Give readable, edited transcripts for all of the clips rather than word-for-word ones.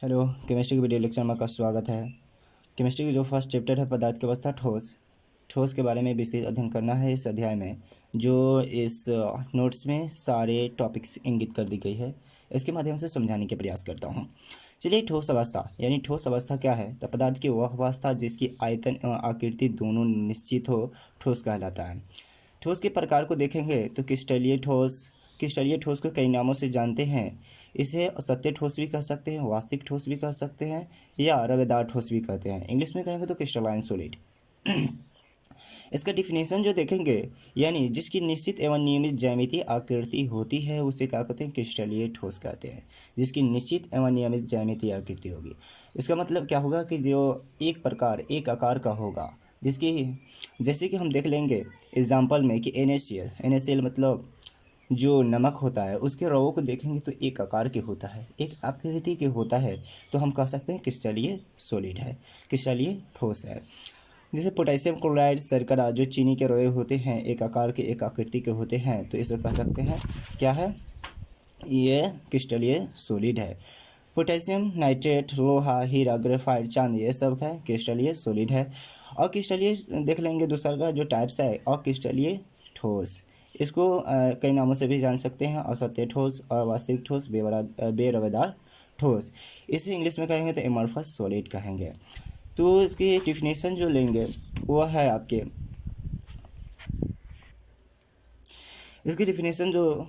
Hello, chemistry की video lecture में आपका स्वागत है। केमिस्ट्री की जो फर्स्ट चैप्टर है पदार्थ की अवस्था ठोस। ठोस के बारे में विस्तृत अध्ययन करना है इस अध्याय में, जो इस नोट्स में सारे टॉपिक्स इंगित कर दी गई है। इसके माध्यम से समझाने के प्रयास करता हूँ। चलिए, ठोस अवस्था यानी ठोस अवस्था क्या है? तो पदार्थ की वह अवस्था जिसकी आयतन एवं आकृति दोनों निश्चित हो, ठोस कहलाता है। ठोस के प्रकार को देखेंगे तो क्रिस्टलीय ठोस को कई नामों से जानते हैं। इसे असत्य ठोस भी कह सकते हैं, वास्तविक ठोस भी कह सकते हैं, या रवेदार ठोस भी कहते हैं। इंग्लिश में कहेंगे तो क्रिस्टलाइन सॉलिड। इसका डिफिनेशन जो देखेंगे, यानी जिसकी निश्चित एवं नियमित ज्यामितीय आकृति होती है उसे क्या कहते हैं? क्रिस्टलीय ठोस कहते हैं। जिसकी निश्चित एवं नियमित ज्यामितीय आकृति होगी, इसका मतलब क्या होगा कि जो एक आकार का होगा, जिसकी जैसे कि हम देख लेंगे एग्जाम्पल में कि NaCl मतलब जो नमक होता है, उसके रवों को देखेंगे तो एक आकार के होता है, एक आकृति के होता है, तो हम कह सकते हैं क्रिस्टलीय सॉलिड है, क्रिस्टलीय ठोस है। जैसे पोटेशियम क्लोराइड, शर्करा, जो चीनी के रवे होते हैं, एक आकार के एक आकृति के होते हैं, तो इसे कह सकते हैं क्या है? ये क्रिस्टलीय सॉलिड है। पोटेशियम नाइट्रेट, लोहा, हीरा, ग्रेफाइट, चांदी, ये सब है क्रिस्टलीय सॉलिड है। अक्रिस्टलीय देख लेंगे दूसरा का जो टाइप्स है, अक्रिस्टलीय ठोस। इसको कई नामों से भी जान सकते हैं, असत्य ठोस, अवास्तविक ठोस, बेरवेदार ठोस। इसे इंग्लिश में कहेंगे तो एमॉर्फस सॉलिड कहेंगे। तो इसकी डिफिनेशन जो लेंगे वो है आपके, इसकी डिफिनेशन जो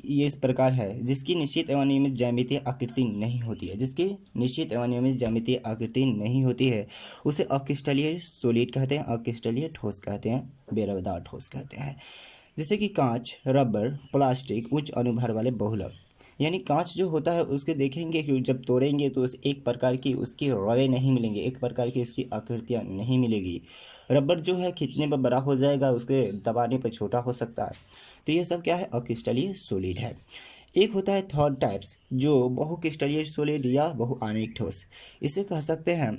ये इस प्रकार है, जिसकी निश्चित एवं नियमित ज्यामितीय आकृति नहीं होती है, जिसकी निश्चित एवं नियमित ज्यामितीय आकृति नहीं होती है उसे अक्रिस्टलीय सॉलिड कहते हैं, अक्रिस्टलीय ठोस कहते हैं, बेरवेदार ठोस कहते हैं। जैसे कि कांच, रबर, प्लास्टिक, उच्च अनुभार वाले बहुलक। यानी कांच जो होता है उसके देखेंगे कि जब तोड़ेंगे तो उस एक प्रकार की उसकी रवे नहीं मिलेंगे, एक प्रकार की उसकी आकृतियाँ नहीं मिलेगी। रबर जो है खींचने पर बड़ा हो जाएगा, उसके दबाने पर छोटा हो सकता है। तो ये सब क्या है? अक्रिस्टलीय सॉलिड है। एक होता है थर्ड टाइप्स, जो बहुक्रिस्टलीय सॉलिड या बहुआण्विक ठोस, इसे कह सकते हैं।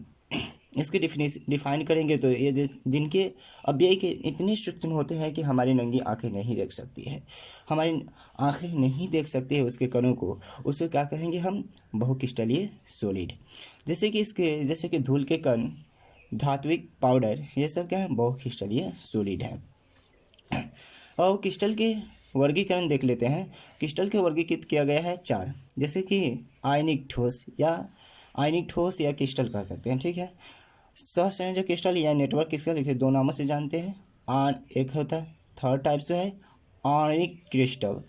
इसकी डिफाइन करेंगे तो ये जिनके अव्यय के इतने सूक्ष्म होते हैं कि हमारी नंगी आंखें नहीं देख सकती है, हमारी आंखें नहीं देख सकती है उसके कणों को, उसे क्या कहेंगे हम? बहुक्रिस्टलीय सॉलिड। जैसे कि धूल के कण, धात्विक पाउडर, ये सब क्या है? बहुक्रिस्टलीय सॉलिड है। और क्रिस्टल के वर्गीकरण देख लेते हैं। क्रिस्टल के वर्गीकृत किया गया है 4, जैसे कि आयनिक ठोस या क्रिस्टल कह सकते हैं, ठीक है। सहसंयोजक क्रिस्टल या नेटवर्क क्रिस्टल, लिखे दो नामों से जानते हैं। एक होता है थर्ड टाइप जो है आणविक क्रिस्टल,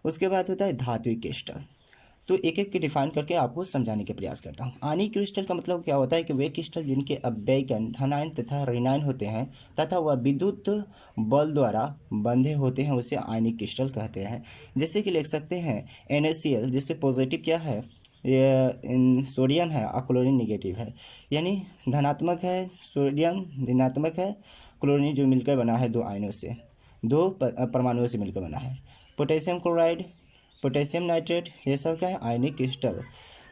उसके बाद होता है धात्विक क्रिस्टल। तो एक एक के डिफाइन करके आपको समझाने के प्रयास करता हूँ। आणविक क्रिस्टल का मतलब क्या होता है कि वे क्रिस्टल जिनके अव्यय कण धनायन तथा ऋणायन होते हैं तथा वह विद्युत बल द्वारा बंधे होते हैं, उसे आयनिक क्रिस्टल कहते हैं। जैसे कि लिख सकते हैं NaCl, जिससे पॉजिटिव क्या है? ये सोडियम है और क्लोरीन निगेटिव है, यानी धनात्मक है सोडियम, ऋणात्मक है क्लोरीन, जो मिलकर बना है दो आयनों से, दो परमाणुओं से मिलकर बना है। पोटेशियम क्लोराइड, पोटेशियम नाइट्रेट, ये सब क्या है? आयनिक क्रिस्टल।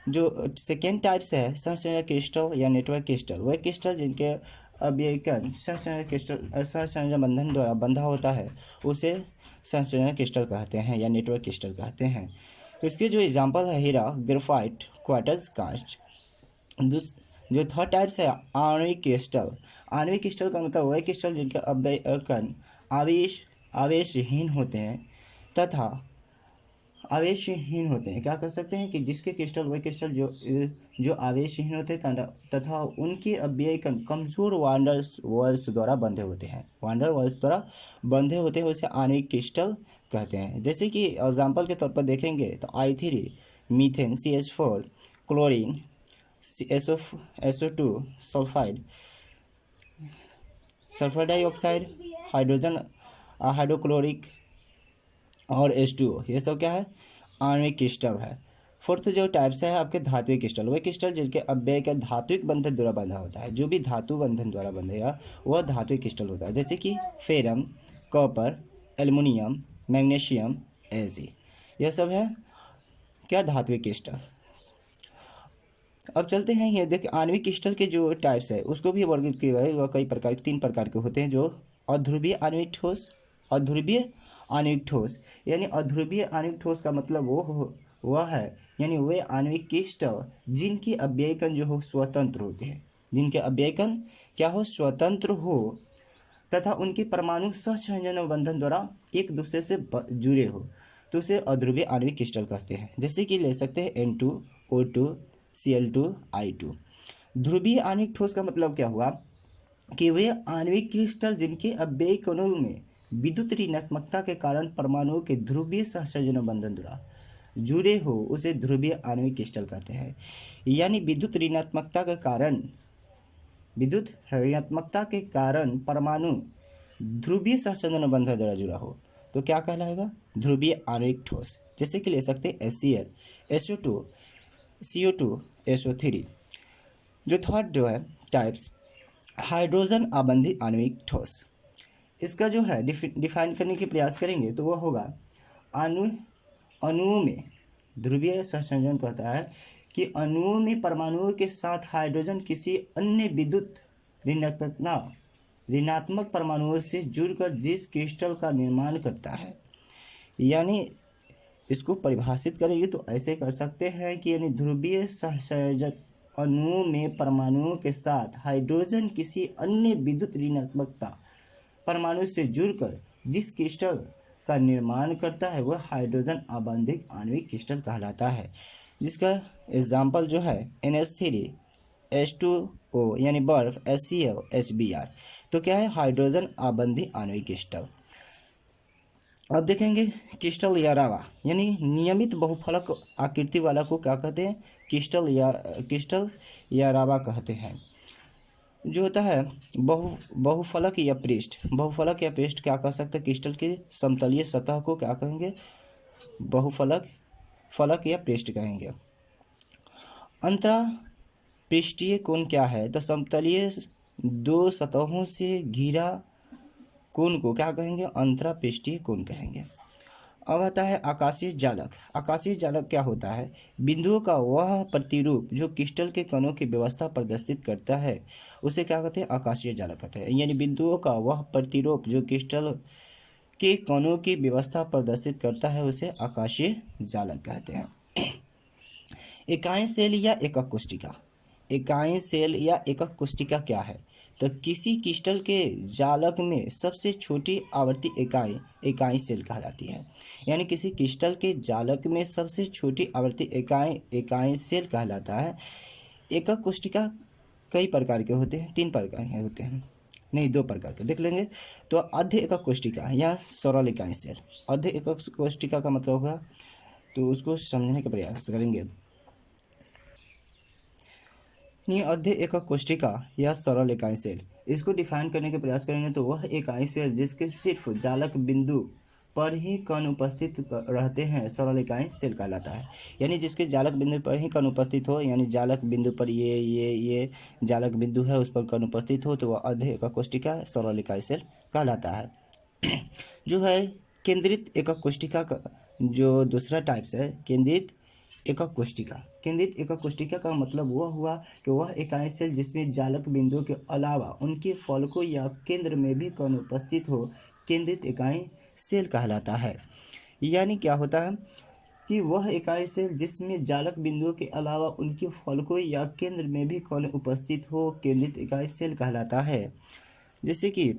जो सेकेंड टाइप्स है सहसंयोजक क्रिस्टल या नेटवर्क क्रिस्टल, वह क्रिस्टल जिनके अव्यय कण सहसंयोजक बंधन द्वारा बंधा होता है, उसे सहसंयोजक क्रिस्टल कहते हैं या नेटवर्क क्रिस्टल कहते हैं। इसके जो एग्जाम्पल है हीरा, ग्रेफाइट, क्वार्ट्ज, कांच। जो थर्ड टाइप्स है आणविक क्रिस्टल का मतलब वह क्रिस्टल जिनके अव्यय कण आवेशहीन होते हैं तथा आवेशहीन होते हैं। क्या कर सकते हैं कि जिसके क्रिस्टल वह क्रिस्टल जो आवेशहीन होते हैं तथा उनके अव्यय कण कमजोर वांडरवॉल्स द्वारा बंधे होते हैं, उसे आणविक क्रिस्टल कहते हैं। जैसे कि एग्जाम्पल के तौर पर देखेंगे तो I3, methane, CH4, chlorine, SO2, sulphide dioxide, hydrogen hydrochloric और H2O, ये सब क्या है? आणविक क्रिस्टल है। फोर्थ जो टाइप्स है आपके धात्विक क्रिस्टल, वह क्रिस्टल जिनके अव्यय का धात्विक बंधन द्वारा बंधा होता है, जो भी धातु बंधन द्वारा बंधेगा वह धात्विक क्रिस्टल होता है। जैसे कि ferrum, copper, aluminium, magnesium, Ag, यह सब है क्या? धात्विक क्रिस्टल। अब चलते हैं ये देखिए आणविक क्रिस्टल के जो टाइप्स है उसको भी वर्गीकृत किया गया है। वह कई प्रकार 3 प्रकार के होते हैं, जो अध्रुवीय आणविक ठोस, यानी अध्रुवीय आणविक ठोस का मतलब वह है यानी वे आणविक क्रिस्टल जिनकी अव्ययीकरण जो हो स्वतंत्र होते हैं, जिनके अव्ययीकरण क्या हो स्वतंत्र हो तथा उनके परमाणु सहसंयोजन बंधन द्वारा एक दूसरे से जुड़े हो तो उसे अध्रुवीय आणविक क्रिस्टल कहते हैं। जैसे कि ले सकते हैं N2O2 Cl2 I2। ध्रुवीय आणविक ठोस का मतलब क्या हुआ कि वे आणविक क्रिस्टल जिनके अव्ययी कणों में विद्युत ऋणात्मकता के कारण परमाणुओं के ध्रुवीय सहसंयोजन बंधन द्वारा जुड़े हो उसे ध्रुवीय आणविक क्रिस्टल कहते हैं। यानी विद्युत ऋणात्मकता के कारण परमाणु ध्रुवीय सहसंयोजन बंधन द्वारा जुड़ा हो तो क्या कहलाएगा ध्रुवीय आणविक ठोस। जैसे कि ले सकते हैं HCl SO2 CO2 SO3। जो थर्ड जो है टाइप्स हाइड्रोजन आबंधी आणविक ठोस, इसका जो है डिफाइन करने की प्रयास करेंगे तो वह होगा अणुओं में ध्रुवीय सहसंयोजन कहता है कि अणुओं में परमाणुओं के साथ हाइड्रोजन किसी अन्य विद्युत ऋणात्मक परमाणुओं से जुड़कर जिस क्रिस्टल का निर्माण करता है। यानी इसको परिभाषित करेंगे तो ऐसे कर सकते हैं कि यानी ध्रुवीय सहसंयोजन अणुओं में परमाणुओं के साथ हाइड्रोजन किसी अन्य विद्युत ऋणात्मकता परमाणु से जुड़कर जिस क्रिस्टल का निर्माण करता है वह हाइड्रोजन आबंधित आणविक क्रिस्टल कहलाता है। जिसका एग्जाम्पल जो है NH3 H2O यानी बर्फ HCl HBr तो क्या है हाइड्रोजन आबंधी आणविक क्रिस्टल। अब देखेंगे क्रिस्टल या रावा यानी नियमित बहुफलक आकृति वाला को क्या कहते हैं क्रिस्टल या रावा कहते हैं। जो होता है बहुफलक या पृष्ठ क्या कह सकते हैं क्रिस्टल की समतलीय सतह को क्या कहेंगे फलक या पृष्ठ कहेंगे। अंतरा पृष्ठीय कोण क्या है तो समतलीय दो सतहों से घिरा कोण को क्या कहेंगे अंतरा पृष्ठीय कोण कहेंगे। अब आता है आकाशीय जालक क्या होता है बिंदुओं का वह प्रतिरूप जो क्रिस्टल के कणों की व्यवस्था प्रदर्शित करता है उसे क्या कहते हैं आकाशीय जालक कहते हैं। यानी बिंदुओं का वह प्रतिरूप जो क्रिस्टल के कणों की व्यवस्था प्रदर्शित करता है उसे आकाशीय जालक कहते हैं। इकाई सेल या एकक कोशिका क्या है तो किसी क्रिस्टल के जालक में सबसे छोटी आवर्ती इकाई सेल कहलाती है। यानी किसी क्रिस्टल के जालक में सबसे छोटी आवर्ती इकाई सेल कहलाता है। एकक कोशिका कई प्रकार के होते हैं 3 प्रकार के होते हैं नहीं 2 प्रकार के देख लेंगे। तो अर्ध एकक कोशिका या सरल इकाई सेल। अर्ध एकक कोशिका का मतलब होगा तो उसको समझने का प्रयास करेंगे। अर्ध एकक कोशिका या सरल इकाई सेल इसको डिफाइन करने के प्रयास करेंगे तो वह इकाई सेल जिसके सिर्फ जालक बिंदु पर ही कण उपस्थित रहते हैं सरल इकाई सेल कहलाता है। यानी जिसके जालक बिंदु पर ही कण उपस्थित हो यानी जालक बिंदु पर ये जालक बिंदु है उस पर कण उपस्थित हो तो वह अर्ध एकक कोशिका सरल इकाई सेल कहलाता है। जो है केंद्रित एकक कोशिका का जो दूसरा टाइप्स है केंद्रित एकक कोशिका का मतलब वह हुआ कि वह इकाई सेल जिसमें जालक बिंदुओं के अलावा उनके फलकों या केंद्र में भी कण उपस्थित हो केंद्रित इकाई सेल कहलाता है। यानी क्या होता है कि वह इकाई सेल जिसमें जालक बिंदुओं के अलावा उनके फलकों या केंद्र में भी कण उपस्थित हो केंद्रित इकाई सेल कहलाता है। जैसे कि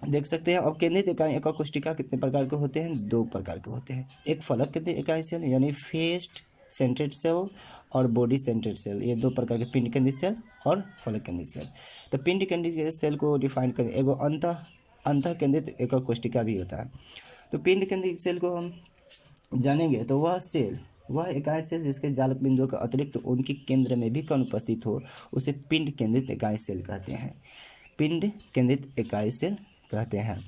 देख सकते हैं अब केंद्रित इकाई एकक कोशिका कितने प्रकार के होते हैं 2 प्रकार के होते हैं। एक फलक केंद्रित इकाई सेल यानी फेस सेंट्रेड सेल और बॉडी सेंट्रेड सेल ये 2 प्रकार के पिंड केंद्रित सेल और फलक केंद्रित सेल। तो पिंड केंद्रित सेल को डिफाइन करें एगो अंतः केंद्रित एकक कोशिका भी होता है। तो पिंड केंद्रित सेल को हम जानेंगे तो वह इकाई सेल जिसके जालक बिंदुओं के अतिरिक्त उनके केंद्र में भी कण उपस्थित हो उसे पिंड केंद्रित इकाई सेल कहते हैं। पिंड केंद्रित इकाई सेल कहते हैं।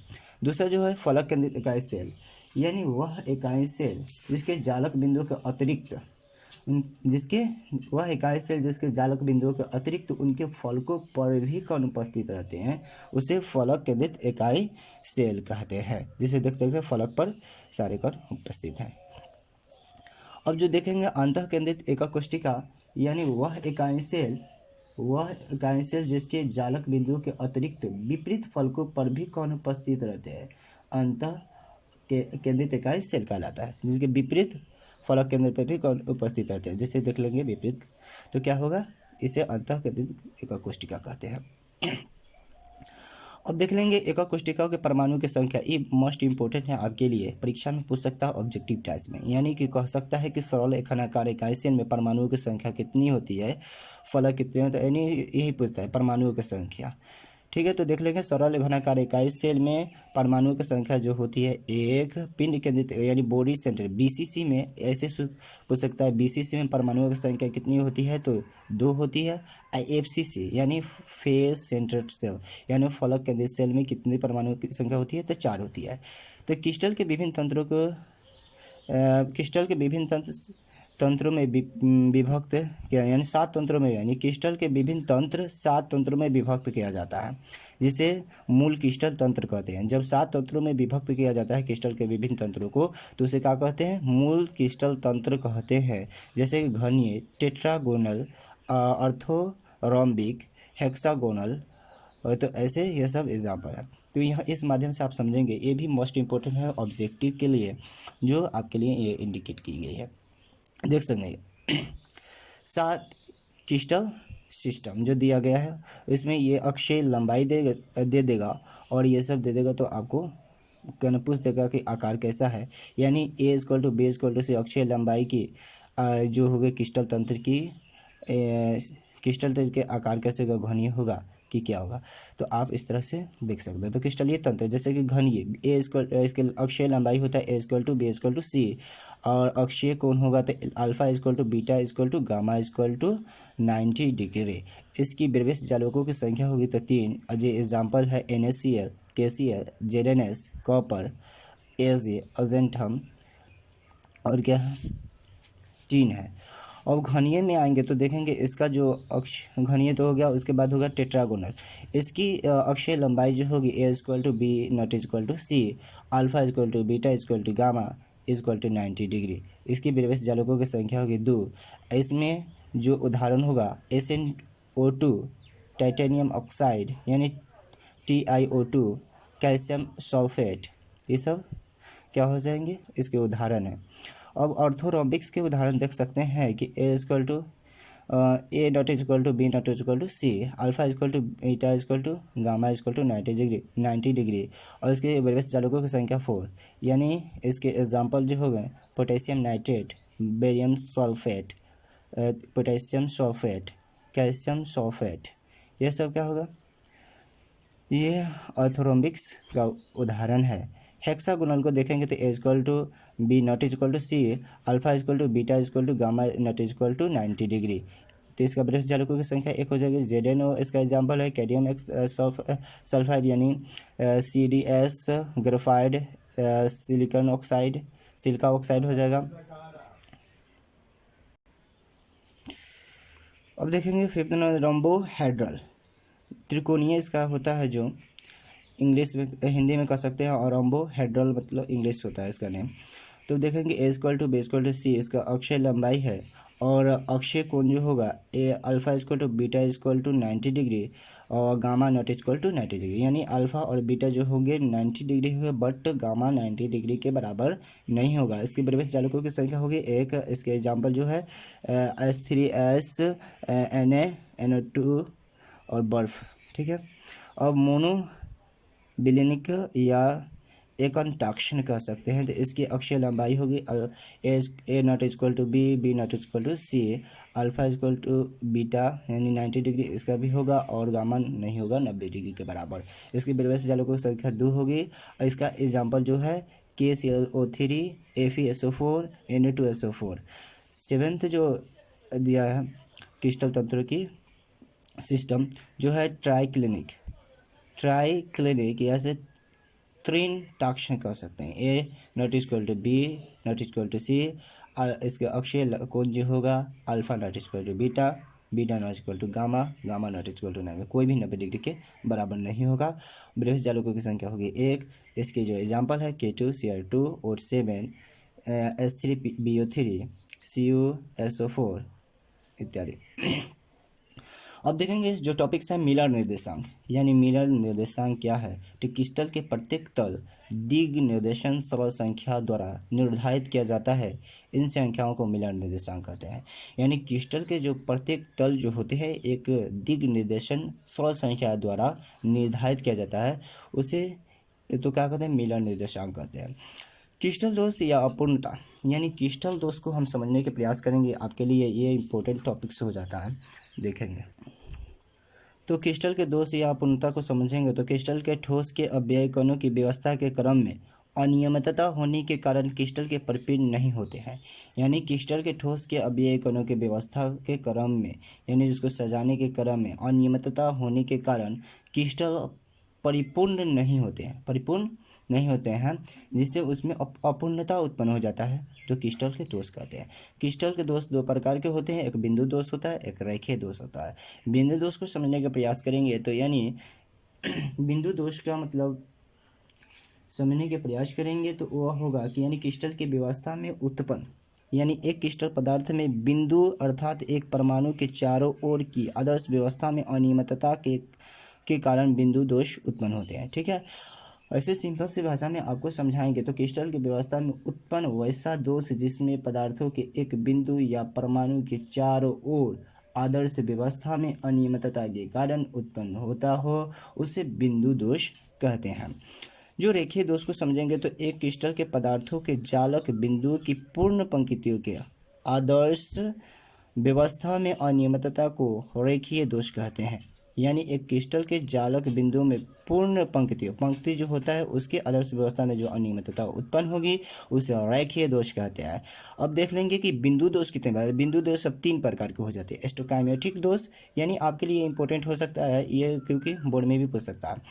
दूसरा जो है फलक केंद्रित इकाई सेल यानी वह इकाई सेल जिसके जालक बिंदुओं के अतिरिक्त जिसके जालक बिंदुओं के अतिरिक्त उनके फलकों पर भी कण उपस्थित रहते हैं उसे फलक केंद्रित इकाई सेल कहते हैं। जिसे देखते हैं फलक पर सारे कण उपस्थित हैं। अब जो देखेंगे अंतः केंद्रित एकक कोशिका यानी वह इकाई सेल जिसके जालक बिंदुओं के अतिरिक्त विपरीत फलकों पर भी कण उपस्थित रहते हैं अंतः केंद्रित इकाई सेल कहलाता है। जिसके विपरीत फलक केंद्र पर भी उपस्थित रहते हैं, जिसे देख लेंगे विपरीत। तो क्या होगा, इसे अंतःकेंद्रित एकाक कोशिका कहते हैं। अब देख लेंगे एकाक कोशिकाओं के परमाणु की संख्या। ये मोस्ट इंपॉर्टेंट है आपके लिए, परीक्षा में पूछ सकता है ऑब्जेक्टिव टाइप में, यानी कि कह सकता है कि सरल एखनाकार इकाई सेल में परमाणुओं की संख्या कितनी होती है, फलक कितने होते हैं, यानी यही पूछता है परमाणुओं की संख्या। ठीक है, तो देख लेंगे सरल घनाकार इकाई सेल में परमाणुओं की संख्या जो होती है एक, पिंड केंद्रित यानी बॉडी सेंटर बीसीसी में ऐसे पूछ सकता है, बीसीसी में परमाणुओं की संख्या कितनी होती है, तो 2 होती है। एफसीसी यानी फेस सेंटर्ड सेल यानी फलक केंद्रित सेल में कितनी परमाणुओं की संख्या होती है, तो 4 होती है। तो क्रिस्टल के विभिन्न तंत्रों को क्रिस्टल के विभिन्न तंत्रों में विभक्त किया, यानी 7 तंत्रों में, यानी क्रिस्टल के विभिन्न तंत्र 7 तंत्रों में विभक्त किया जाता है, जिसे मूल क्रिस्टल तंत्र कहते हैं। जब 7 तंत्रों में विभक्त किया जाता है क्रिस्टल के विभिन्न तंत्रों को, तो उसे क्या कहते हैं, मूल क्रिस्टल तंत्र कहते हैं। जैसे घनीय, टेट्रागोनल, ऑर्थोरोम्बिक, हेक्सागोनल, तो ऐसे ये सब एग्जाम्पल है। तो यह इस माध्यम से आप समझेंगे, ये भी मोस्ट इंपॉर्टेंट है ऑब्जेक्टिव के लिए, जो आपके लिए ये इंडिकेट की गई है। देख सकेंगे 7 क्रिस्टल सिस्टम जो दिया गया है, इसमें ये अक्षय लंबाई दे देगा और ये सब दे देगा, तो आपको पूछ देगा कि आकार कैसा है, यानी A = B = C अक्षय लंबाई की जो होगी क्रिस्टल तंत्र की, क्रिस्टल तंत्र के आकार कैसे होगा, घनीय होगा कि क्या होगा, तो आप इस तरह से देख सकते हैं। तो क्रिस्टलीय तंत्र जैसे कि घनीय इसके अक्षीय लंबाई होता है A = B = C, और अक्षीय कोण होगा तो अल्फा = बीटा = गामा = 90 डिग्री। इसकी प्रवेश जालकों की संख्या होगी तो 3। जो एग्जाम्पल है NaCl, KCl, ZnS, copper, Ag, argentum और क्या है, टीन है। अब घनीय में आएंगे तो देखेंगे इसका जो अक्ष घनीय तो हो गया, उसके बाद होगा टेट्रागोनल। इसकी अक्षीय लंबाई जो होगी A = B ≠ C, alpha = beta = gamma = 90 degree. इसकी प्रवेश जालकों की संख्या होगी 2। इसमें जो उदाहरण होगा SnO2, टाइटेनियम ऑक्साइड यानी TiO2, कैल्शियम सल्फेट, ये सब क्या हो जाएंगे, इसके उदाहरण है। अब ऑर्थोरोम्बिक्स के उदाहरण देख सकते हैं कि A = A ≠ B ≠ C, alpha = beta = gamma = 90 degree और इसके प्रवेश जालकों की संख्या 4, यानी इसके एग्जाम्पल जो हो गए potassium nitrate, barium sulphate, potassium sulphate, calcium sulphate, ये सब क्या होगा, ये ऑर्थोरोम्बिक्स का उदाहरण है। हेक्सागोनल को देखेंगे तो A = B ≠ C, alpha = beta = gamma = 90 degree. तो इसका प्रवेश जालकों की संख्या 1 हो जाएगी। ZnO इसका एग्जाम्पल है कैडियम सल्फाइड यानी CdS, graphite, silicon oxide, silica oxide हो जाएगा। अब देखेंगे 5th नंबर रोम्बोहेड्रल, त्रिकोणीय इसका होता है, जो इंग्लिश में हिंदी में कह सकते हैं, और रोम्बोहेड्रल मतलब इंग्लिश होता है इसका नेम। तो देखेंगे A = B = C इसका अक्षय लंबाई है, और अक्षय कोण जो होगा अल्फा = बीटा = 90 डिग्री और गामा ≠ 90 डिग्री, यानी अल्फा और बीटा जो होंगे 90 डिग्री होंगे, बट गामा 90 डिग्री के बराबर नहीं होगा। इसकी प्रवेश जालकों की संख्या होगी 1। इसके एग्जाम्पल जो है H3S, Na, NO2 और बर्फ। ठीक है, अब मोनो बिलिनिक या एकंटाक्षण कह सकते हैं, तो इसकी अक्षीय लंबाई होगी A ≠ B, B ≠ C, alpha = beta यानी 90 डिग्री इसका भी होगा, और गामा नहीं होगा 90 डिग्री के बराबर। इसकी प्रवेश जालकों की संख्या 2 होगी, और इसका एग्जाम्पल जो है KClO3, FeSO4, Na2SO4। 7th जो दिया है क्रिस्टल तंत्रों की सिस्टम जो है ट्राइक्लिनिक या से त्रिताक्षण कह सकते हैं। A ≠ B ≠ C, इसके अक्षीय कोण जो होगा alpha ≠ beta, beta ≠ gamma, gamma ≠ 90, कोई भी 90 डिग्री के बराबर नहीं होगा। प्रवेश जालकों की संख्या होगी 1। इसके जो एग्जाम्पल है K2Cl2 और 7 H3BO3, CuSO4 इत्यादि। अब देखेंगे जो टॉपिक्स है मिलर निर्देशांक, यानी मिलर निर्देशांक क्या है। तो क्रिस्टल के प्रत्येक तल दिग निर्देशन सरल संख्या द्वारा निर्धारित किया जाता है, इन संख्याओं को मिलर निर्देशांक कहते हैं। यानी क्रिस्टल के जो प्रत्येक तल जो होते हैं एक दिग निर्देशन सरल संख्या द्वारा निर्धारित किया जाता है, उसे तो क्या कहते हैं, मिलर निर्देशांक कहते हैं। क्रिस्टल दोष या अपूर्णता, यानी क्रिस्टल दोष को हम समझने के प्रयास करेंगे, आपके लिए ये इंपॉर्टेंट टॉपिक्स हो जाता है, देखेंगे। तो क्रिस्टल के दोष या अपूर्णता को समझेंगे तो क्रिस्टल के ठोस के अव्ययी कणों की व्यवस्था के क्रम में अनियमितता होने के कारण क्रिस्टल के परिपूर्ण नहीं होते हैं। यानी क्रिस्टल के ठोस के अव्ययी कणों की व्यवस्था के क्रम में, यानी उसको सजाने के क्रम में अनियमितता होने के कारण क्रिस्टल परिपूर्ण नहीं होते हैं, परिपूर्ण नहीं होते हैं, जिससे उसमें अपूर्णता उत्पन्न हो जाता है, जो क्रिस्टल के दोष कहते हैं। क्रिस्टल के दोष दो प्रकार के होते हैं, एक बिंदु दोष होता है, एक रेखीय दोष होता है। बिंदु दोष को समझने का प्रयास करेंगे तो यानी बिंदु दोष का मतलब समझने के प्रयास करेंगे तो वह होगा कि यानी क्रिस्टल की व्यवस्था में उत्पन्न, यानी एक क्रिस्टल पदार्थ में बिंदु अर्थात एक परमाणु के चारों ओर की आदर्श व्यवस्था में अनियमितता के कारण बिंदु दोष उत्पन्न होते हैं। ठीक है, ऐसे सिंपल सी भाषा में आपको समझाएंगे तो क्रिस्टल की व्यवस्था में उत्पन्न वैसा दोष जिसमें पदार्थों के एक बिंदु या परमाणु के चारों ओर आदर्श व्यवस्था में अनियमितता के कारण उत्पन्न होता हो, उसे बिंदु दोष कहते हैं। जो रेखीय दोष को समझेंगे तो एक क्रिस्टल के पदार्थों के जालक बिंदुओं की पूर्ण पंक्तियों के आदर्श व्यवस्था में अनियमितता को रेखीय दोष कहते हैं। यानी एक क्रिस्टल के जालक बिंदु में पूर्ण पंक्ति जो होता है उसके आदर्श व्यवस्था में जो अनियमितता उत्पन्न होगी उसे रेखीय दोष कहते हैं। अब देख लेंगे कि बिंदु दोष कितने बार, बिंदु दोष सब 3 प्रकार के हो जाते हैं। स्टोकाइमेट्रिक दोष, यानी आपके लिए इंपॉर्टेंट हो सकता है ये, क्योंकि बोर्ड में भी पूछ सकता है।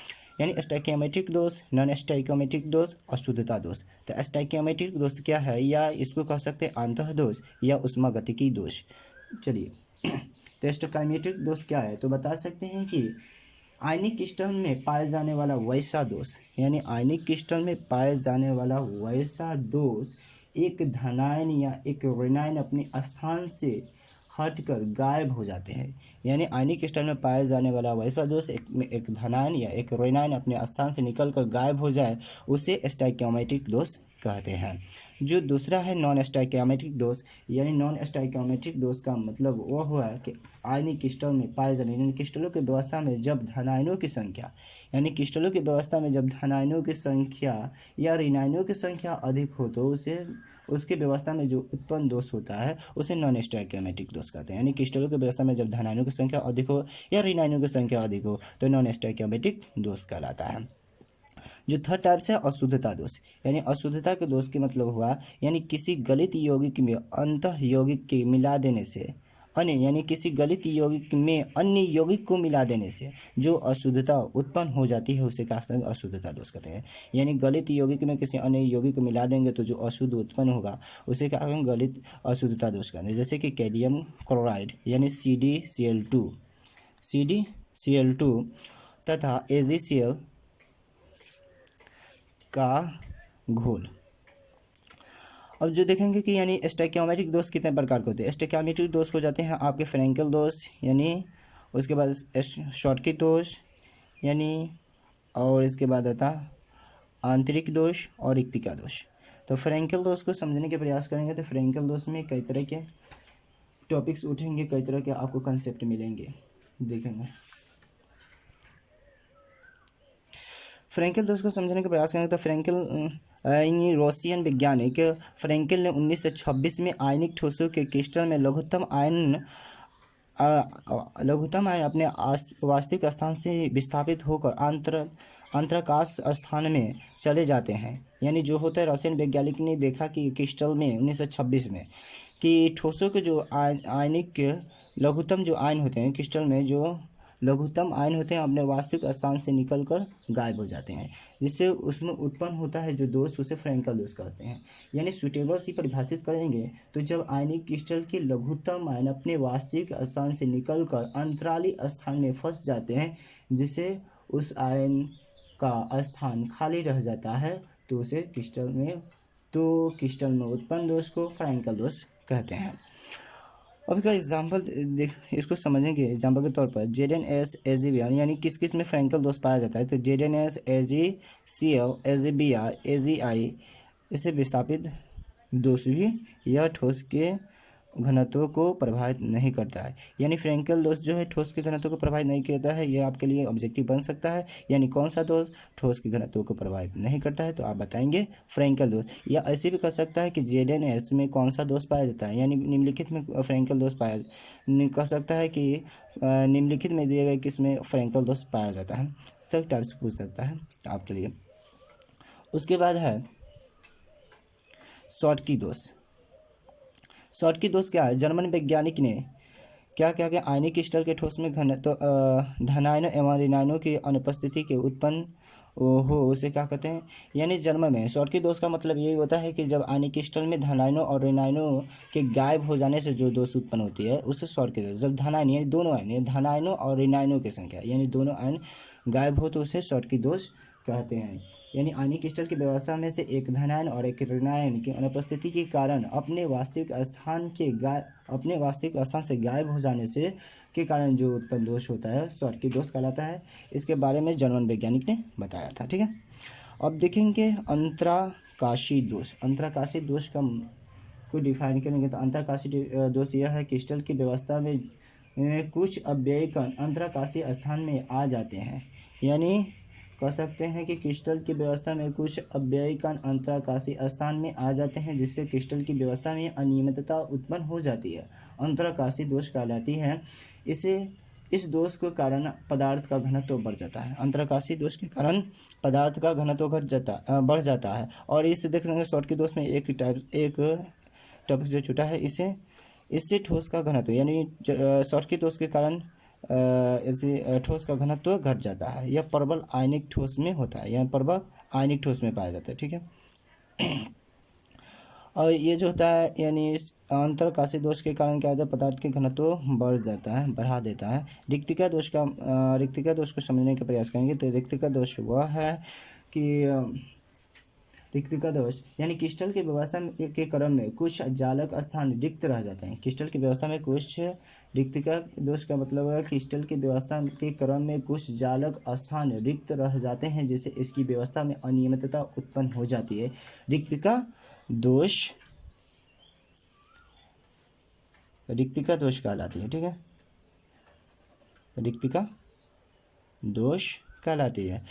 यानी स्टोइकियोमेट्रिक दोष, नॉन स्टोइकियोमेट्रिक दोष और शुद्धता दोष। तो स्टोइकियोमेट्रिक दोष क्या है, या इसको कह सकते हैं अंतः दोष या उष्मागतिकी दोष। चलिए तो स्टोइकियोमेट्रिक दोष क्या है, तो बता सकते हैं कि आयनिक क्रिस्टल में पाए जाने वाला वैसा दोष, यानी आयनिक क्रिस्टल में पाए जाने वाला वैसा दोष एक धनायन या एक ऋणायन अपने स्थान से हटकर गायब हो जाते हैं। यानी आयनिक क्रिस्टल में पाए जाने वाला वैसा दोष एक धनायन या एक ऋणायन अपने स्थान से निकलकर गायब हो जाए, उसे स्टोइकियोमेट्रिक दोष कहते हैं। जो दूसरा है नॉन स्टोइकियोमेट्रिक दोष, यानी नॉन स्टोइकियोमेट्रिक दोष का मतलब वह हुआ कि आयनिक क्रिस्टल में पाए जाने, यानी क्रिस्टलों की व्यवस्था में जब धनायनों की संख्या, यानी क्रिस्टलों की व्यवस्था में जब धनायनों की संख्या या ऋणायनों की संख्या अधिक हो तो उसे उसकी व्यवस्था में जो उत्पन्न दोष होता है उसे नॉन स्टोइकियोमेट्रिक दोष कहते हैं। यानी क्रिस्टलों की व्यवस्था में जब धनायनों की संख्या अधिक हो या ऋणायनों की संख्या अधिक हो तो नॉन स्टोइकियोमेट्रिक दोष कहलाता है। जो थर्ड टाइप से अशुद्धता दोष, यानी अशुद्धता के दोष के मतलब हुआ यानी किसी गलित यौगिक में अंतः यौगिक के मिला देने से अन्य, यानी किसी गलित यौगिक में अन्य यौगिक को मिला देने से जो अशुद्धता उत्पन्न हो जाती है उसे क्या अशुद्धता दोष कहते हैं। यानी गलित यौगिक में किसी अन्य यौगिक को मिला देंगे तो जो अशुद्ध उत्पन्न होगा उसे क्या कहेंगे, गलित अशुद्धता दोष कहते हैं। जैसे कि कैल्शियम क्लोराइड यानी CdCl2 तथा AgCl का घोल। अब जो देखेंगे कि यानी स्टोइकियोमेट्रिक दोष कितने प्रकार के होते हैं। स्टोइकियोमेट्रिक दोष हो जाते हैं आपके फ्रैंकल दोष, यानी उसके बाद शॉटकी दोष, यानी और इसके बाद आता आंतरिक दोष और रिक्तिका दोष। तो फ्रैंकल दोष को समझने के प्रयास करेंगे तो फ्रैंकल दोष में कई तरह के टॉपिक्स उठेंगे, कई तरह के आपको कंसेप्ट मिलेंगे, देखेंगे। फ्रैंकल दोष को समझने का प्रयास करेंगे तो फ्रैंकल रूसियन वैज्ञानिक फ्रैंकल ने 1926 में आयनिक ठोसों के क्रिस्टल में लघुत्तम आयन अपने वास्तविक स्थान से विस्थापित होकर अंतराकाश स्थान में चले जाते हैं। यानी जो होता है रशियन वैज्ञानिक ने देखा कि क्रिस्टल में 1926 में कि ठोसों के जो आयनिक लघुत्तम जो आयन होते हैं क्रिस्टल में, जो लघुत्तम आयन होते हैं अपने वास्तविक स्थान से निकलकर गायब हो जाते हैं, जिससे उसमें उत्पन्न होता है जो दोष, उसे फ्रैंकल दोष कहते हैं। यानी सुटेबल सी परिभाषित करेंगे तो जब आयनिक क्रिस्टल के लघुत्तम आयन अपने वास्तविक स्थान से निकलकर अंतराली स्थान में फंस जाते हैं, जिससे उस आयन का स्थान खाली रह जाता है, तो उसे क्रिस्टल में उत्पन्न दोष को फ्रैंकल दोष कहते हैं। अब इसका एग्जाम्पल देख, इसको समझेंगे एग्जाम्पल के तौर पर ZnS AgBr यानी किस किस में फ्रैंकल दोष पाया जाता है। तो ZnS AgCl AgBr AgI इसे विस्थापित दोष भी यह ठोस के घनत्व को प्रभावित नहीं करता है। यानी फ्रैंकल दोष जो है ठोस के घनत्व को प्रभावित नहीं करता है, यह आपके लिए ऑब्जेक्टिव बन सकता है। यानी कौन सा दोष ठोस के घनत्व को प्रभावित नहीं करता है, तो आप बताएंगे फ्रैंकल दोष। या ऐसे भी कर सकता है कि ZnS में कौन सा दोष पाया जाता है, यानी निम्नलिखित में फ्रैंकल दोष पाया कह सकता है कि निम्नलिखित में दिए गए किस में फ्रैंकल दोष पाया जाता है। सब टाइप से पूछ सकता है आपके लिए। उसके बाद है शॉटकी दोष। शॉटकी दोष क्या है? जर्मन वैज्ञानिक ने क्या क्या क्या आयनिक क्रिस्टल के ठोस में घनत्व धनायनों एवं ऋणायनों की अनुपस्थिति के उत्पन्न हो उसे क्या कहते हैं। यानी जर्मन में शॉटकी दोष का मतलब यही होता है कि जब आयनिक क्रिस्टल में धनायनों और ऋणायनों के गायब हो जाने से जो दोष उत्पन्न होती है उसे शॉटकी दोष। जब धनायन यानी दोनों आयन धनायनों और ऋणायनों की संख्या यानी दोनों आयन गायब हो तो उसे शॉटकी दोष कहते हैं। यानी आयनिक क्रिस्टल की व्यवस्था में से एक धनायन और एक ऋणायन की अनुपस्थिति के कारण अपने वास्तविक स्थान से गायब हो जाने से के कारण जो उत्पन्न दोष होता है शॉटकी दोष कहलाता है। इसके बारे में जर्मन वैज्ञानिक ने बताया था। ठीक है, अब देखेंगे अंतराकाशी दोष। अंतराकाशी दोष का को डिफाइन करेंगे तो अंतराकाशी दोष यह है क्रिस्टल की व्यवस्था में कुछ अव्ययी कण अंतराकाशी स्थान में आ जाते हैं। यानी कह सकते हैं कि क्रिस्टल की व्यवस्था में कुछ अव्ययी कण अंतराकाशी स्थान में आ जाते हैं जिससे क्रिस्टल की व्यवस्था में अनियमितता उत्पन्न हो जाती है, अंतराकाशी दोष कहलाती है। इस दोष के कारण पदार्थ का घनत्व बढ़ जाता है। अंतराकाशी दोष के कारण पदार्थ का घनत्व बढ़ जाता है। और इस देख सकते हैं शॉटकी दोष में एक टॉपिक जो छूटा है इससे ठोस का घनत्व यानी शॉटकी दोष के कारण ऐसे ठोस का घनत्व घट जाता है। यह प्रबल आयनिक ठोस में होता है, यह प्रबल आयनिक ठोस में पाया जाता है। ठीक है, और ये जो होता है यानी इस अंतरकाशी दोष के कारण क्या होता है पदार्थ के घनत्व बढ़ जाता है, बढ़ा देता है। रिक्तिका दोष को समझने का प्रयास करेंगे तो रिक्तिका दोष वह है कि रिक्तिका दोष यानी क्रिस्टल की व्यवस्था के क्रम में कुछ जालक स्थान रिक्त रह जाते हैं। क्रिस्टल की व्यवस्था में कुछ रिक्तिका दोष का मतलब है क्रिस्टल की व्यवस्था के क्रम में कुछ जालक स्थान रिक्त रह जाते हैं जिससे इसकी व्यवस्था में अनियमितता उत्पन्न हो जाती है। रिक्तिका दोष कहलाती है। ठीक है, रिक्तिका दोष कहलाती है।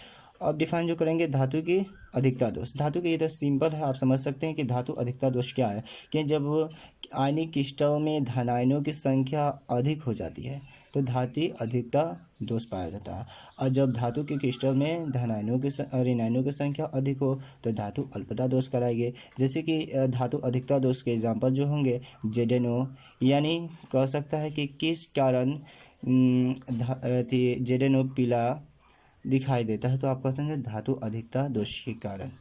अब डिफाइन जो करेंगे धातु की अधिकता दोष। धातु की ये तो सिंपल है, आप समझ सकते हैं कि धातु अधिकता दोष क्या है कि जब आयनिक क्रिस्टल में धनायनों की संख्या अधिक हो जाती है तो धातु अधिकता दोष पाया जाता है। और जब धातु के क्रिस्टल में ऋणायनों की संख्या अधिक हो तो धातु अल्पता दोष कराएंगे। जैसे कि धातु अधिकता दोष के एग्जाम्पल जो होंगे ZnO, यानी कह सकता है कि किस कारण ZnO पीला दिखाई देता है तो आप कहते हैं धातु अधिकता दोष के कारण।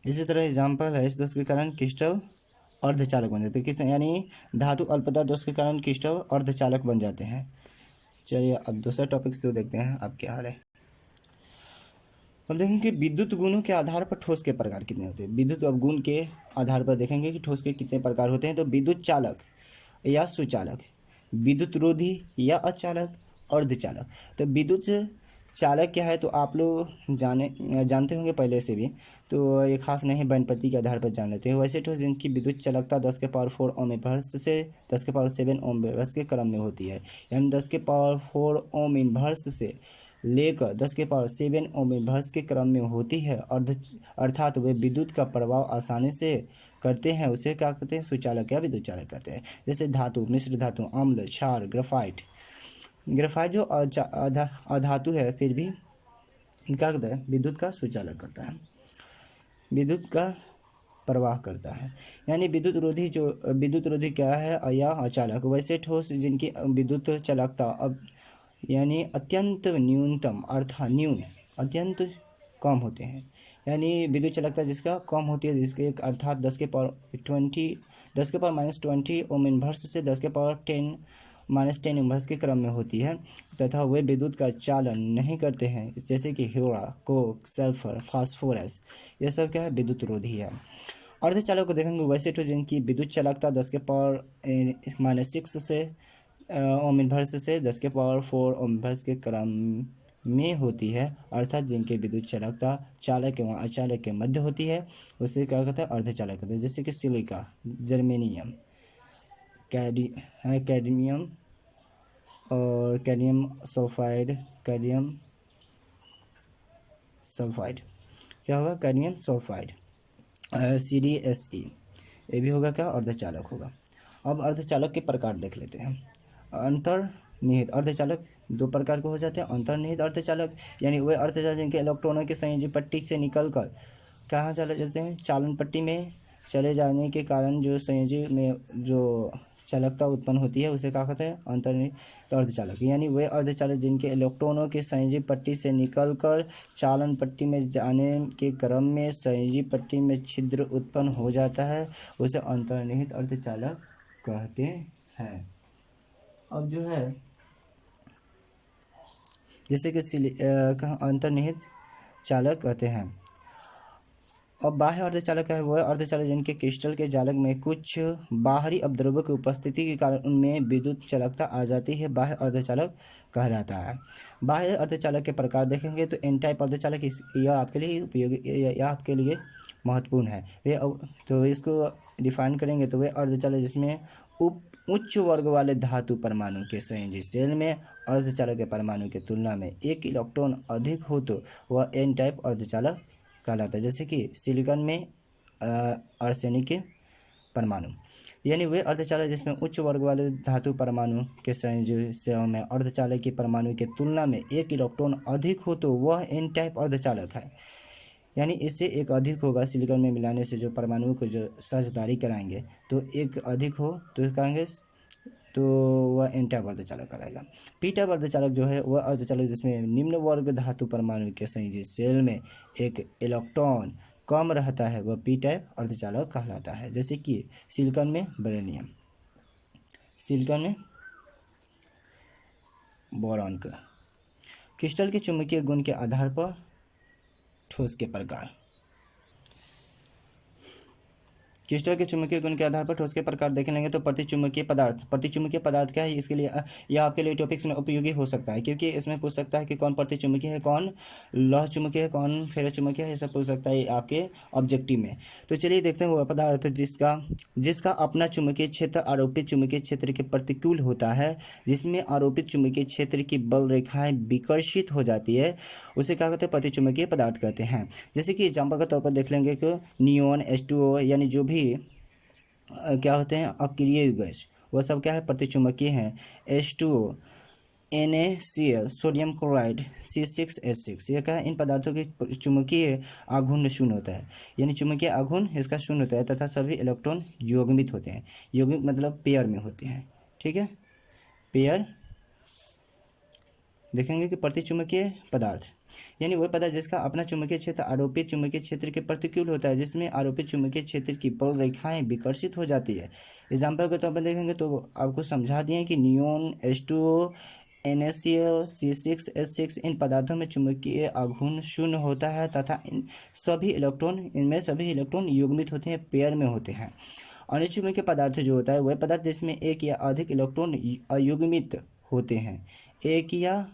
इसी तरह एग्जाम्पल है इस दोष के कारण क्रिस्टल अर्धचालक बन जाते हैं। यानी धातु अल्पता दोष के कारण क्रिस्टल अर्धचालक बन जाते हैं। चलिए अब दूसरा टॉपिक से देखते हैं अब क्या हाल है। हम देखेंगे विद्युत गुणों के आधार पर ठोस के प्रकार कितने होते हैं। विद्युत गुण के आधार पर देखेंगे कि ठोस के कितने प्रकार होते हैं। तो विद्युत चालक या सुचालक, विद्युत रोधी या अचालक, अर्धचालक। तो विद्युत चालक क्या है तो आप लोग जानते होंगे पहले से भी, तो ये खास नहीं बन प्रति के आधार पर जान लेते हैं। वैसे ठोस जिनकी विद्युत चालकता 10⁴ ओम इनवर्स से 10⁷ ओम इनवर्स के क्रम में होती है। यानी 10⁴ ओम इनवर्स से लेकर 10⁷ ओम इनवर्स के क्रम में होती है। अर्थात वे विद्युत का प्रभाव आसानी से करते हैं, उसे क्या कहते हैं सुचालक या विद्युत चालक कहते हैं। जैसे धातु, मिश्र धातु, अम्ल, क्षार, ग्रेफाइट जो अधातु है फिर भी क्या करता है विद्युत का सुचालक करता है, विद्युत का प्रवाह करता है। यानी विद्युत रोधी क्या है या अचालक। वैसे ठोस जिनकी विद्युत चालकता अब यानी अत्यंत न्यूनतम अर्थात अत्यंत कम होते हैं। यानी विद्युत चालकता जिसका कम होती है, जिसके अर्थात 10⁻20 ओम इनवर्स से 10⁻10 इनवर्स के क्रम में होती है तथा वे विद्युत का चालन नहीं करते हैं। जैसे कि हीरा, कोक, सल्फर, फास्फोरस, ये सब क्या है विद्युत रोधी है। अर्धचालक को देखेंगे वैसे तो जिनकी विद्युत चालकता 10⁻⁻⁶ से ओम इनवर्स से 10⁻⁴ ओम इनवर्स के क्रम में होती है, अर्थात जिनकी विद्युत चालकता चालक एवं अचालक के मध्य होती है, उसे क्या कहते हैं, अर्धचालक कहते हैं। जैसे कि सिलिका, जर्मेनियम, कैडमियम और कैडमियम सल्फाइड क्या होगा, कैडमियम सल्फाइड, CdSe, ये भी होगा क्या, अर्धचालक होगा। अब अर्धचालक के प्रकार देख लेते हैं। अंतर्निहित अर्धचालक दो प्रकार के हो जाते हैं। अंतर्निहित अर्धचालक यानी वे अर्धचालक जिनके इलेक्ट्रॉनों के संयोजी पट्टी से निकलकर कहाँ चले जाते हैं, चालन पट्टी में चले जाने के कारण जो संयोजी में जो चालकता उत्पन्न होती है उसे क्या कहते हैं, अंतर्निहित अर्धचालक। यानी वे अर्धचालक जिनके इलेक्ट्रॉनों के संयोजी पट्टी से निकलकर चालन पट्टी में जाने के क्रम में संयोजी पट्टी में छिद्र उत्पन्न हो जाता है, उसे अंतर्निहित अर्धचालक कहते हैं। अब जो है जैसे कि अंतर्निहित चालक कहते हैं। अब बाह्य अर्धचालक है वह अर्धचालक जिनके क्रिस्टल के जालक में कुछ बाहरी अपद्रव्यों की उपस्थिति के कारण उनमें विद्युत चालकता आ जाती है, बाह्य अर्धचालक कहलाता है। बाह्य अर्धचालक के प्रकार देखेंगे तो एन टाइप अर्धचालक, यह आपके लिए उपयोगी, यह आपके लिए महत्वपूर्ण है। वे तो इसको डिफाइन करेंगे तो वे अर्धचालक जिसमें उच्च वर्ग वाले धातु परमाणु के संयोजी सेल में अर्धचालक के परमाणु की तुलना में एक इलेक्ट्रॉन अधिक हो तो वह एन टाइप अर्धचालक कहलाता है। जैसे कि सिलिकॉन में आर्सेनिक के परमाणु, यानी वे अर्धचालक जिसमें उच्च वर्ग वाले धातु परमाणु के संयोजी सेल में अर्धचालक के परमाणु की तुलना में एक इलेक्ट्रॉन अधिक हो तो वह एन टाइप अर्धचालक है। यानी इससे एक अधिक होगा, सिलिकॉन में मिलाने से जो परमाणुओं को जो साझेदारी कराएंगे तो एक अधिक हो तो कहेंगे तो वह एन टाइप अर्धचालक कहलाएगा। पी टाइप अर्धचालक जो है वह अर्धचालक जिसमें निम्न वर्ग धातु परमाणु के संयोजी सेल में एक इलेक्ट्रॉन कम रहता है वह पी टाइप अर्धचालक कहलाता है। जैसे कि सिलिकॉन में बेरिलियम, सिलिकॉन में बोरॉन का। क्रिस्टल के चुंबकीय गुण के आधार पर ठोस के प्रकार, क्रिस्टल के चुंबकीय गुण के आधार पर ठोस के प्रकार देख लेंगे तो प्रतिचुंबकीय पदार्थ क्या है, इसके लिए यह आपके लिए टॉपिक्स में उपयोगी हो सकता है, क्योंकि इसमें पूछ सकता है कि कौन प्रतिचुंबकीय है, कौन लौह चुंबकीय है, कौन फेरोचुंबकीय है, ये सब पूछ सकता है आपके ऑब्जेक्टिव में। तो चलिए देखते हैं वह पदार्थ जिसका अपना चुंबकीय क्षेत्र आरोपित चुंबकीय क्षेत्र के प्रतिकूल होता है, जिसमें आरोपित चुंबकीय क्षेत्र की बल रेखाएं विकर्षित हो जाती है, उसे क्या कहते हैं, प्रतिचुंबकीय पदार्थ कहते हैं। जैसे कि एग्जाम्पल के तौर पर देख लेंगे कि नियोन, H2O, यानी जो भी क्या होते हैं अक्रिय गैस, वह सब क्या है, प्रतिचुंबकीय हैं। H2O, NaCl, sodium chloride, C6H6, यह क्या है, इन पदार्थों के चुंबकीय आघूर्ण शून्य होता है, यानी चुंबकीय आघूर्ण इसका शून्य होता है तथा सभी इलेक्ट्रॉन युग्मित होते हैं। युग्मित मतलब पेयर में होते हैं, ठीक है, पेयर। देखेंगे कि प्रतिचुंबकीय पदार्थ यानी वह पदार्थ जिसका अपना चुंबकीय क्षेत्र आरोपित चुंबकीय क्षेत्र के प्रतिकूल होता है, जिसमें आरोपित चुंबकीय क्षेत्र की बल रेखाएं विकर्षित हो जाती है। एग्जाम्पल के तौर पर देखेंगे तो आपको समझा दिए कि नियोन, H2O, NaCl, C6H6 इन पदार्थों में चुंबकीय आघूर्ण शून्य होता है तथा इनमें सभी इलेक्ट्रॉन युग्मित होते हैं, पेयर में होते हैं। अनिचुंबकीय पदार्थ जो होता है वह पदार्थ जिसमें एक या अधिक इलेक्ट्रॉन अयुग्मित होते हैं, एक या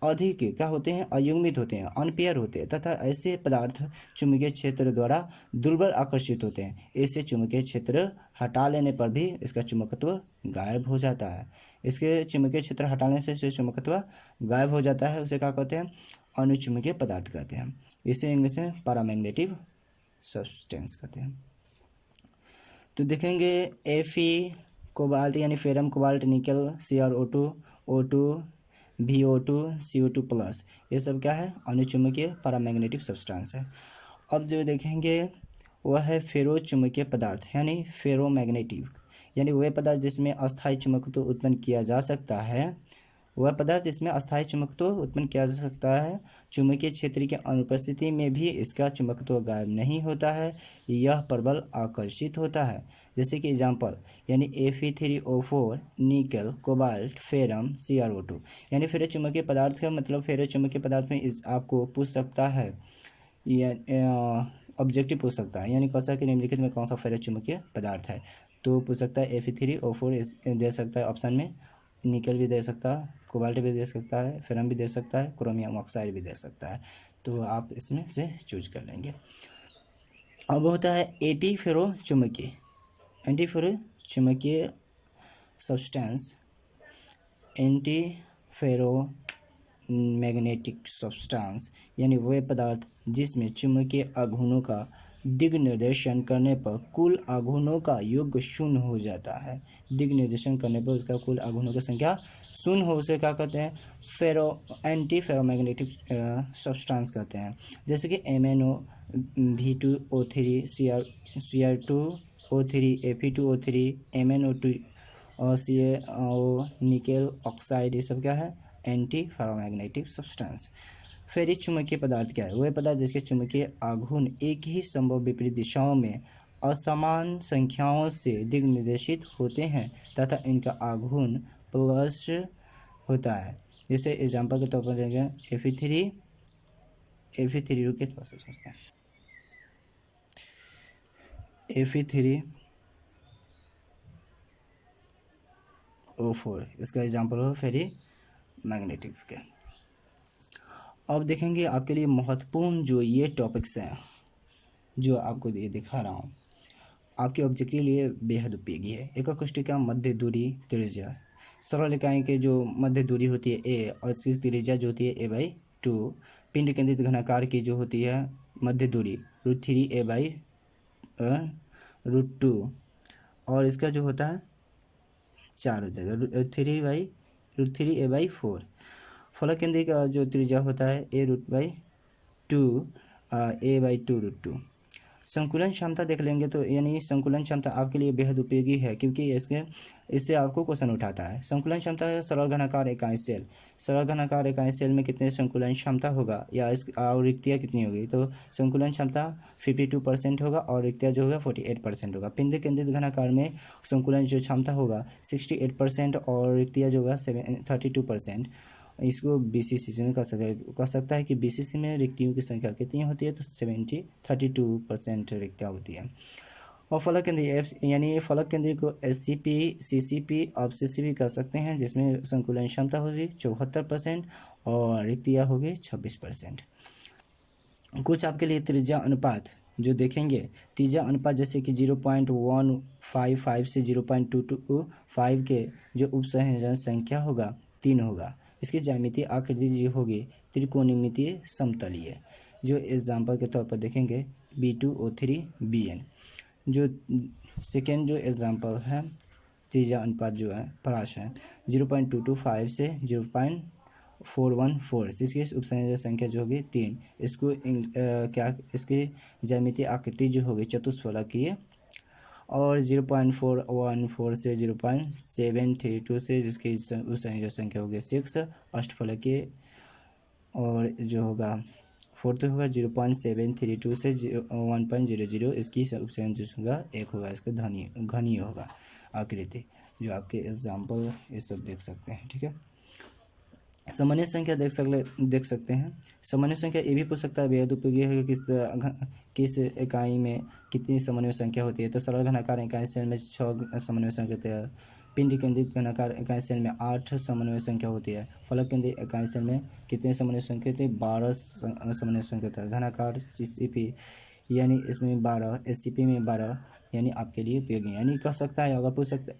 अधिक क्या होते हैं, अयुग्मित होते हैं, अनपेयर होते हैं तथा ऐसे पदार्थ चुंबकीय क्षेत्र द्वारा दुर्बल आकर्षित होते हैं। इससे चुंबकीय क्षेत्र हटा लेने पर भी इसका चुंबकत्व गायब हो जाता है। इसके चुंबकीय क्षेत्र हटाने से इसका चुंबकत्व गायब हो जाता है, उसे क्या कहते हैं, अनुचुंबकीय पदार्थ कहते हैं। इसे इंग्लिश में पैरामैग्नेटिक सब्सटेंस कहते हैं। तो देखेंगे Fe, कोबाल्ट यानी ferrum cobalt nickel, CrO2, O2, VO2, CO2 plus, ये सब क्या है, अनुचुंबकीय पैरामैग्नेटिक सब्सटेंस है। अब जो देखेंगे वह है फेरोचुंबकीय पदार्थ यानी फेरोमैग्नेटिक, यानी वह पदार्थ जिसमें अस्थायी चुंबकत्व उत्पन्न किया जा सकता है, वह पदार्थ जिसमें अस्थायी चुंबकत्व उत्पन्न किया जा सकता है, चुंबकीय क्षेत्र की अनुपस्थिति में भी इसका चुंबकत्व गायब नहीं होता है, यह प्रबल आकर्षित होता है। जैसे कि एग्जाम्पल यानी Fe3O4, निकल, कोबाल्ट, फेरम, CrO2, यानी फेरोचुंबकीय पदार्थ का मतलब फेरोचुंबकीय पदार्थ में आपको पूछ सकता है ऑब्जेक्टिव पूछ सकता है, यानी कौन सा कि निम्नलिखित में कौन सा फेरस चुंबकीय पदार्थ है, तो पूछ सकता है Fe3O4 दे सकता है ऑप्शन में, निकल भी दे सकता है, कोबाल्ट भी दे सकता है, फेरम भी दे सकता है, क्रोमियम ऑक्साइड भी दे सकता है, तो आप इसमें से चूज कर लेंगे। अब होता है एंटी फेरो चुंबकीय substance, anti ferro magnetic substance, यानी वह पदार्थ जिसमें चुंबकीय आघूर्णों का दिग निर्देशन करने पर कुल आघूर्णों का योग शून्य हो जाता है। दिग निर्देशन करने पर उसका कुल आघूर्णों की संख्या शून्य हो, उसे क्या कहते हैं, एंटी फेरोमैग्नेटिक सब्सटेंस कहते हैं। जैसे कि MnO, V2O3, Cr2O3, Fe2O3, MnO2 और CaO, निकेल ऑक्साइड, ये सब क्या है, एंटी फेरोमैग्नेटिक सब्सटेंस। फेरिक चुंबकीय पदार्थ क्या है, वह पदार्थ जिसके चुंबकीय आघूर्ण एक ही संभव विपरीत दिशाओं में असमान संख्याओं से दिग निर्देशित होते हैं तथा इनका आघूर्ण प्लस होता है। जैसे एग्जाम्पल के तौर पर देंगे Fe3 रुके थोड़ा सा सोचते हैं, Fe3O4 इसका एग्जाम्पल हो फेरी मैग्नेटिक के। अब देखेंगे आपके लिए महत्वपूर्ण जो ये टॉपिक्स हैं जो आपको ये दिखा रहा हूँ, आपके ऑब्जेक्ट के लिए बेहद उपयोगी है। एक कोष्ठिका मध्य दूरी त्रिज्या, सरल इकाई के जो मध्य दूरी होती है a और इसकी त्रिज्या जो होती है a/2, पिंड केंद्रित घनाकार की जो होती है मध्य दूरी √3a/√2 और इसका जो होता है 4 हो जाएगा 3a/4। फलक केंद्र का जो त्रिज्या होता है a/2 संकुलन क्षमता देख लेंगे तो यानी संकुलन क्षमता आपके लिए बेहद उपयोगी है क्योंकि इससे आपको क्वेश्चन उठाता है। संकुलन क्षमता है सरल घनाकार इकाई सेल, सरल घनाकार इकाई सेल में कितने संकुलन क्षमता होगा या इस और रिक्तियाँ कितनी होगी, तो संकुलन क्षमता 52% होगा और रिक्तियाँ जो होगा 48% होगा। पिंड केंद्रित घनाकार में संकुलन जो क्षमता होगा 68% और रिक्तियाँ जो होगा 32%। इसको BCC में कह सकता है कि BCC में रिक्तियों की संख्या कितनी होती है, तो 32% रिक्तियाँ होती है। और फलक केंद्र यानी फलक केंद्र को SCP, CCP और CCP कह सकते हैं, जिसमें संकुलन क्षमता होगी 74% और रिक्तियाँ होगी 26%। कुछ आपके लिए त्रिज्या अनुपात जो देखेंगे, त्रिज्या अनुपात जैसे कि 0.155 से 0.225 के जो उपसंयोजन संख्या होगा 3 होगा। इसकी ज्यामितीय आकृति जो होगी त्रिकोणमितीय समतलीय। जो एग्जाम्पल के तौर पर देखेंगे B2O3Bn। जो सेकेंड जो एग्जाम्पल है त्रिज्या अनुपात जो है परास है 0.225 से 0.414, इसकी उपसंयोजन संख्या जो होगी 3। इसको इसकी ज्यामितीय आकृति जो होगी चतुष्फलकीय। और 0.414 से 0.732 से जिसकी संयोजन संख्या होगी 6 अष्टफलकीय। और जो होगा फोर्थ होगा 0.732 से 1.00, इसकी उपसंयोजन संख्या 1 होगा, इसका घनीय होगा आकृति। जो आपके एग्जाम्पल ये सब देख सकते हैं, ठीक है। सामान्य संख्या देख सकते हैं। सामान्य संख्या ये भी पूछ सकता है, बेहद उपयोगी है कि किस इकाई में कितनी सामान्य संख्या होती है, तो सरल घनाकार इकाई सेल में 6 सामान्य संख्या होती है, पिंड केंद्रित घनाकार इकाई सेल में 8 सामान्य संख्या होती है, फलक केंद्रित इकाई सेल में कितने सामान्य संख्या होती है, 12 सामान्य संख्या होता है। घनाकार CCP यानी इसमें 12, SCP में 12, यानी आपके लिए उपयोगी, यानी कह सकता है अगर पूछ सकता है